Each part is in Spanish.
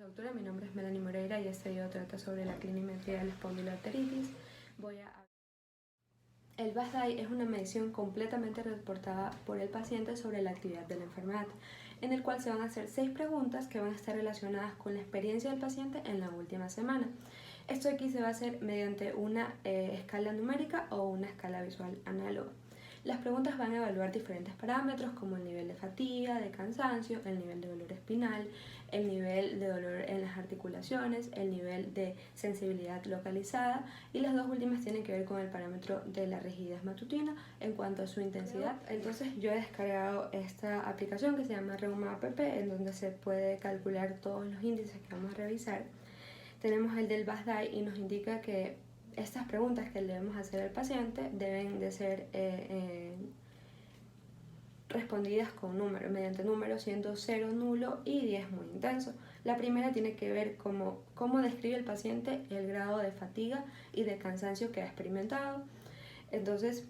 doctora, mi nombre es Melanie Moreira y este video trata sobre la clinimetría de la espondiloarteritis. El BASDAI es una medición completamente reportada por el paciente sobre la actividad de la enfermedad, en el cual se van a hacer 6 preguntas que van a estar relacionadas con la experiencia del paciente en la última semana. Esto aquí se va a hacer mediante una escala numérica o una escala visual análoga. Las preguntas van a evaluar diferentes parámetros como el nivel de fatiga, de cansancio, el nivel de dolor espinal, el nivel de dolor en las articulaciones, el nivel de sensibilidad localizada, y las dos últimas tienen que ver con el parámetro de la rigidez matutina en cuanto a su intensidad. Entonces yo he descargado esta aplicación que se llama Reuma App, en donde se puede calcular todos los índices que vamos a revisar. Tenemos el del BASDAI y nos indica que estas preguntas que le debemos hacer al paciente deben de ser respondidas con números, mediante números, siendo 0 nulo y 10 muy intenso. La primera tiene que ver cómo describe el paciente el grado de fatiga y de cansancio que ha experimentado. Entonces,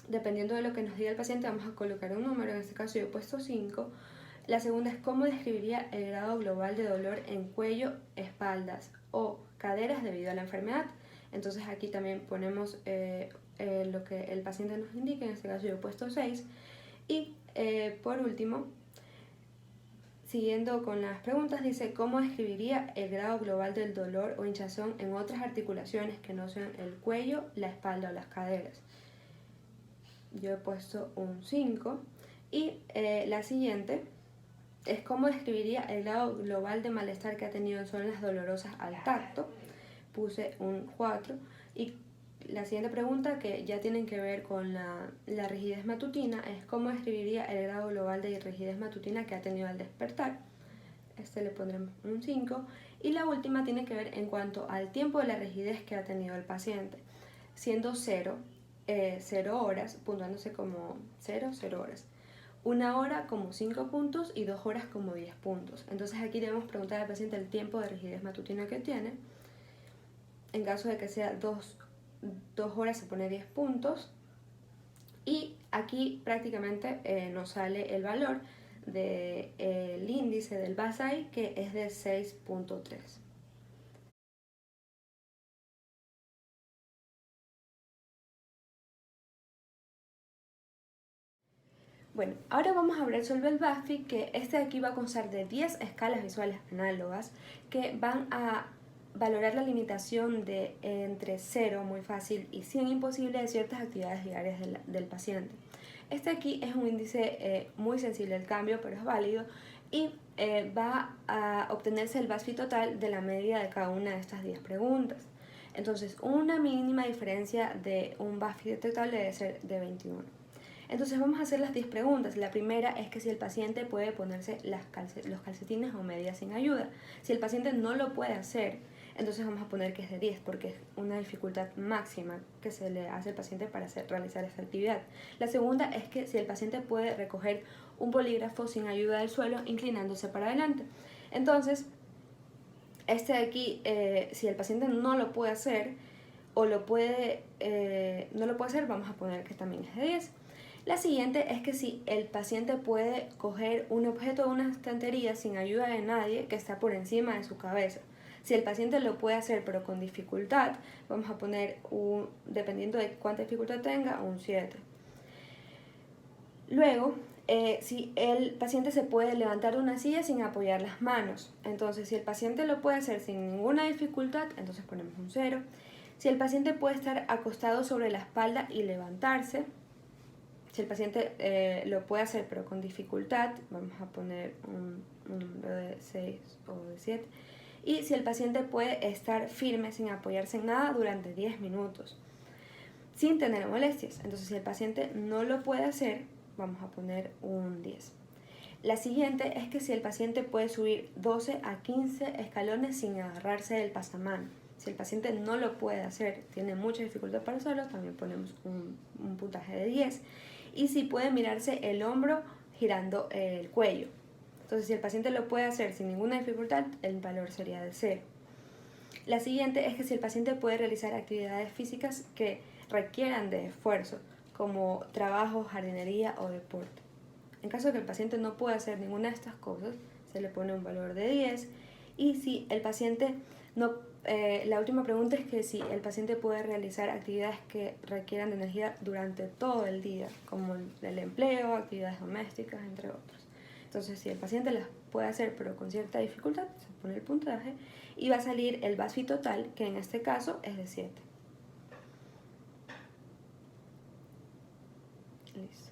dependiendo de lo que nos diga el paciente, vamos a colocar un número. En este caso yo he puesto 5. La segunda es cómo describiría el grado global de dolor en cuello, espaldas o caderas debido a la enfermedad. Entonces aquí también ponemos lo que el paciente nos indique. En este caso yo he puesto 6. Y por último, siguiendo con las preguntas, dice cómo describiría el grado global del dolor o hinchazón en otras articulaciones que no sean el cuello, la espalda o las caderas. Yo he puesto un 5. Y la siguiente es cómo describiría el grado global de malestar que ha tenido en zonas dolorosas al tacto. Puse un 4. Y la siguiente pregunta, que ya tienen que ver con la rigidez matutina, es cómo describiría el grado global de rigidez matutina que ha tenido al despertar. Le pondremos un 5. Y la última tiene que ver en cuanto al tiempo de la rigidez que ha tenido el paciente, siendo 0 horas, puntuándose como 0 horas. 1 hora como 5 puntos y 2 horas como 10 puntos. Entonces aquí debemos preguntar al paciente el tiempo de rigidez matutina que tiene. En caso de que sea 2 horas se pone 10 puntos. Y aquí prácticamente nos sale el valor del índice del BASDAI, que es de 6.3. Bueno, ahora vamos a hablar sobre el BASFI, que este de aquí va a constar de 10 escalas visuales análogas que van a valorar la limitación de entre 0, muy fácil, y 100, imposible, de ciertas actividades diarias del paciente. Este aquí es un índice muy sensible al cambio, pero es válido, y va a obtenerse el BASFI total de la media de cada una de estas 10 preguntas. Entonces, una mínima diferencia de un BASFI detectable debe ser de 21. Entonces vamos a hacer las 10 preguntas. La primera es que si el paciente puede ponerse los calcetines o medias sin ayuda. Si el paciente no lo puede hacer, entonces vamos a poner que es de 10, porque es una dificultad máxima que se le hace al paciente para realizar esta actividad. La segunda es que si el paciente puede recoger un bolígrafo sin ayuda del suelo, inclinándose para adelante. Entonces, este de aquí, si el paciente no lo puede hacer o no lo puede hacer, vamos a poner que también es de 10. La siguiente es que si el paciente puede coger un objeto de una estantería sin ayuda de nadie que está por encima de su cabeza. Si el paciente lo puede hacer pero con dificultad, vamos a poner, dependiendo de cuánta dificultad tenga, un 7. Luego, si el paciente se puede levantar de una silla sin apoyar las manos. Entonces, si el paciente lo puede hacer sin ninguna dificultad, entonces ponemos un 0. Si el paciente puede estar acostado sobre la espalda y levantarse, si el paciente lo puede hacer pero con dificultad, vamos a poner un número de 6 o de 7. Y si el paciente puede estar firme sin apoyarse en nada durante 10 minutos, sin tener molestias. Entonces, si el paciente no lo puede hacer, vamos a poner un 10. La siguiente es que si el paciente puede subir 12 a 15 escalones sin agarrarse del pasamano. Si el paciente no lo puede hacer, tiene mucha dificultad para hacerlo, también ponemos un puntaje de 10. Y si puede mirarse el hombro girando el cuello. Entonces, si el paciente lo puede hacer sin ninguna dificultad, el valor sería de 0. La siguiente es que si el paciente puede realizar actividades físicas que requieran de esfuerzo, como trabajo, jardinería o deporte. En caso de que el paciente no pueda hacer ninguna de estas cosas, se le pone un valor de 10. Y si el paciente no, la última pregunta es que si el paciente puede realizar actividades que requieran de energía durante todo el día, como el empleo, actividades domésticas, entre otros. Entonces, si el paciente las puede hacer pero con cierta dificultad, se pone el puntaje y va a salir el BASFI total, que en este caso es de 7. Listo.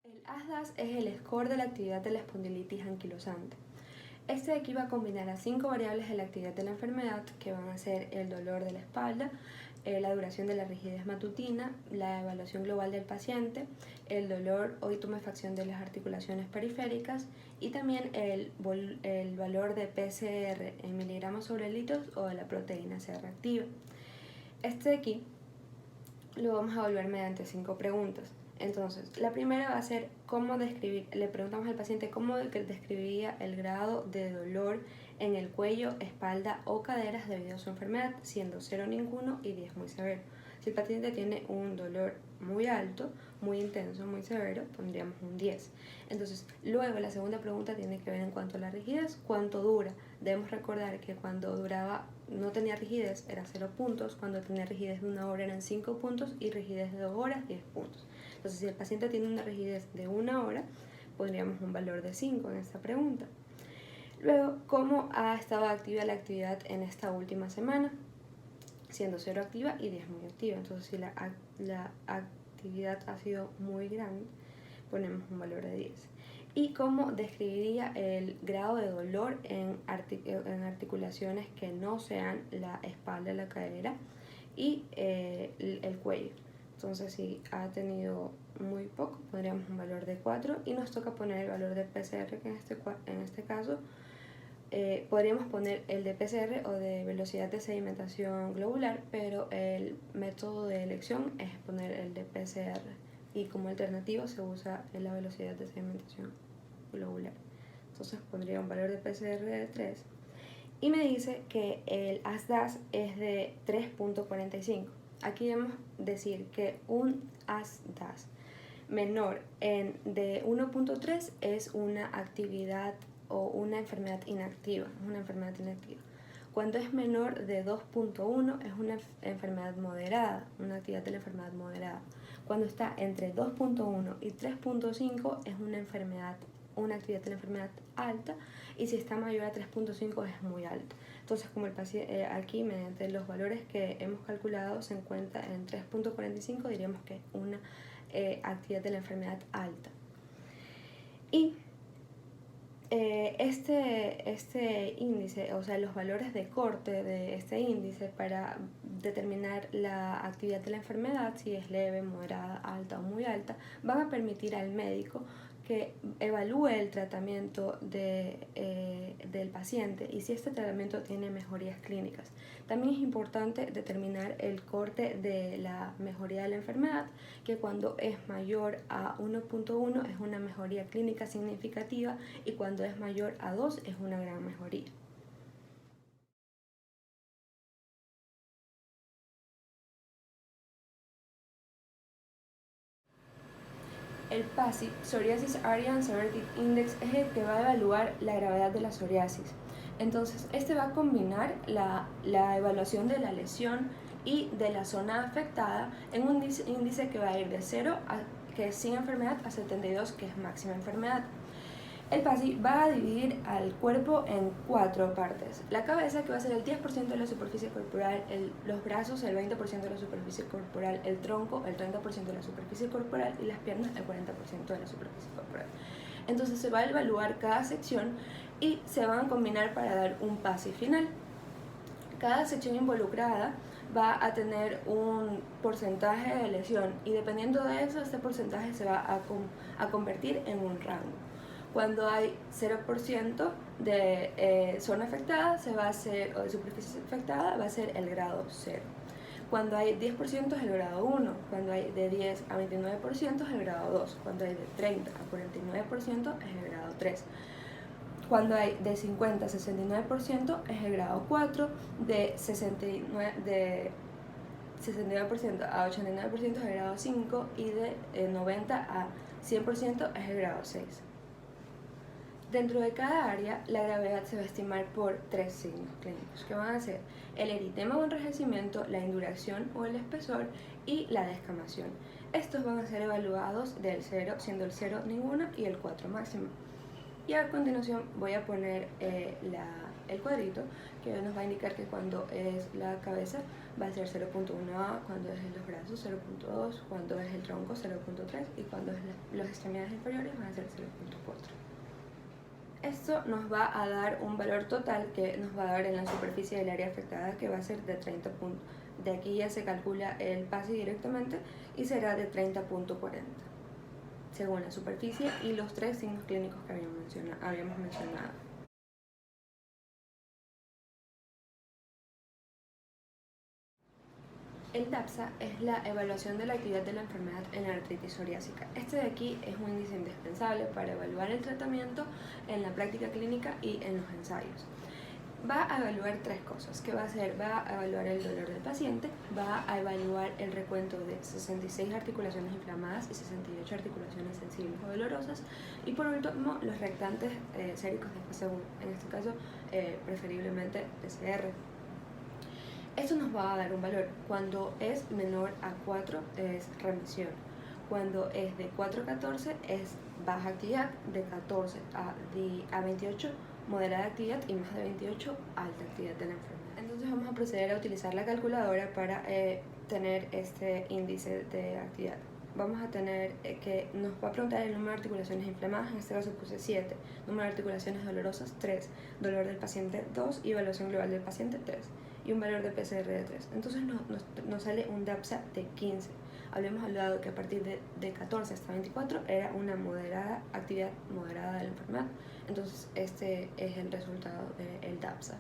El ASDAS es el score de la actividad de la espondilitis anquilosante. Este de aquí va a combinar a 5 variables de la actividad de la enfermedad, que van a ser el dolor de la espalda, la duración de la rigidez matutina, la evaluación global del paciente, el dolor o tumefacción de las articulaciones periféricas y también el valor de PCR en miligramos sobre litros o de la proteína C reactiva. Este de aquí lo vamos a evaluar mediante 5 preguntas. Entonces, la primera va a ser cómo describir, le preguntamos al paciente cómo describiría el grado de dolor en el cuello, espalda o caderas debido a su enfermedad, siendo 0 ninguno y 10 muy severo. Si el paciente tiene un dolor muy alto, muy intenso, muy severo, pondríamos un 10. Entonces, luego la segunda pregunta tiene que ver en cuanto a la rigidez, cuánto dura. Debemos recordar que cuando duraba, no tenía rigidez, era 0 puntos, cuando tenía rigidez de 1 hora eran 5 puntos y rigidez de 2 horas, 10 puntos. Entonces, si el paciente tiene una rigidez de 1 hora, pondríamos un valor de 5 en esta pregunta. Luego, ¿cómo ha estado activa la actividad en esta última semana? Siendo 0 activa y 10 muy activa. Entonces, si la actividad ha sido muy grande, ponemos un valor de 10. ¿Y cómo describiría el grado de dolor en articulaciones que no sean la espalda, la cadera y el cuello? Entonces, si ha tenido muy poco, pondríamos un valor de 4 y nos toca poner el valor de PCR, que en este caso podríamos poner el de PCR o de velocidad de sedimentación globular, pero el método de elección es poner el de PCR y como alternativa se usa la velocidad de sedimentación globular. Entonces pondría un valor de PCR de 3 y me dice que el ASDAS es de 3.45. Aquí debemos decir que un ASDAS menor de 1.3 es una actividad o una enfermedad inactiva, Cuando es menor de 2.1 es una enfermedad moderada, una actividad de la enfermedad moderada. Cuando está entre 2.1 y 3.5 es una actividad de la enfermedad alta, y si está mayor a 3.5 es muy alto. Entonces, como el paciente aquí, mediante los valores que hemos calculado, se encuentra en 3.45, diríamos que es una actividad de la enfermedad alta. Y este índice, o sea, los valores de corte de este índice para determinar la actividad de la enfermedad, si es leve, moderada, alta o muy alta, van a permitir al médico que evalúe el tratamiento del paciente y si este tratamiento tiene mejorías clínicas. También es importante determinar el corte de la mejoría de la enfermedad, que cuando es mayor a 1.1 es una mejoría clínica significativa y cuando es mayor a 2 es una gran mejoría. El PASI, Psoriasis Area and Severity Index, es el que va a evaluar la gravedad de la psoriasis. Entonces, este va a combinar la evaluación de la lesión y de la zona afectada en un índice que va a ir de 0, que es sin enfermedad, a 72, que es máxima enfermedad. El PASI va a dividir al cuerpo en 4 partes. La cabeza, que va a ser el 10% de la superficie corporal, los brazos, el 20% de la superficie corporal, el tronco, el 30% de la superficie corporal y las piernas, el 40% de la superficie corporal. Entonces se va a evaluar cada sección y se van a combinar para dar un PASI final. Cada sección involucrada va a tener un porcentaje de lesión y dependiendo de eso, este porcentaje se va a convertir en un rango. Cuando hay 0% de zona afectada, o de superficie afectada, va a ser el grado 0. Cuando hay 10% es el grado 1, cuando hay de 10 a 29% es el grado 2, cuando hay de 30 a 49% es el grado 3. Cuando hay de 50 a 69% es el grado 4, de 69% a 89% es el grado 5 y de 90 a 100% es el grado 6. Dentro de cada área, la gravedad se va a estimar por 3 signos clínicos, que van a ser el eritema o enrojecimiento, la induración o el espesor y la descamación. Estos van a ser evaluados del 0, siendo el 0 ninguna y el 4 máxima. Y a continuación voy a poner el cuadrito que nos va a indicar que cuando es la cabeza va a ser 0.1A, cuando es los brazos 0.2, cuando es el tronco 0.3 y cuando es las extremidades inferiores van a ser 0.4. Esto nos va a dar un valor total que nos va a dar en la superficie del área afectada, que va a ser de 30 puntos. De aquí ya se calcula el PASI directamente y será de 30.40, según la superficie y los 3 signos clínicos que habíamos mencionado. El DAPSA es la evaluación de la actividad de la enfermedad en la artritis psoriásica. Este de aquí es un índice indispensable para evaluar el tratamiento en la práctica clínica y en los ensayos. Va a evaluar 3 cosas, que va a evaluar el dolor del paciente, va a evaluar el recuento de 66 articulaciones inflamadas y 68 articulaciones sensibles o dolorosas, y por último los reactantes séricos de fase 1, en este caso preferiblemente PCR. Esto nos va a dar un valor. Cuando es menor a 4 es remisión. Cuando es de 4 a 14 es baja actividad, de 14 a 28 moderada actividad y más de 28 alta actividad de la enfermedad. Entonces vamos a proceder a utilizar la calculadora para tener este índice de actividad. Vamos a tener que nos va a preguntar el número de articulaciones inflamadas, en este caso puse 7, número de articulaciones dolorosas 3, dolor del paciente 2 y evaluación global del paciente 3 y un valor de PCR de 3. Entonces nos sale un DAPSA de 15. Habíamos hablado que a partir de 14 hasta 24 era una actividad moderada de la enfermedad. Entonces este es el resultado del DAPSA.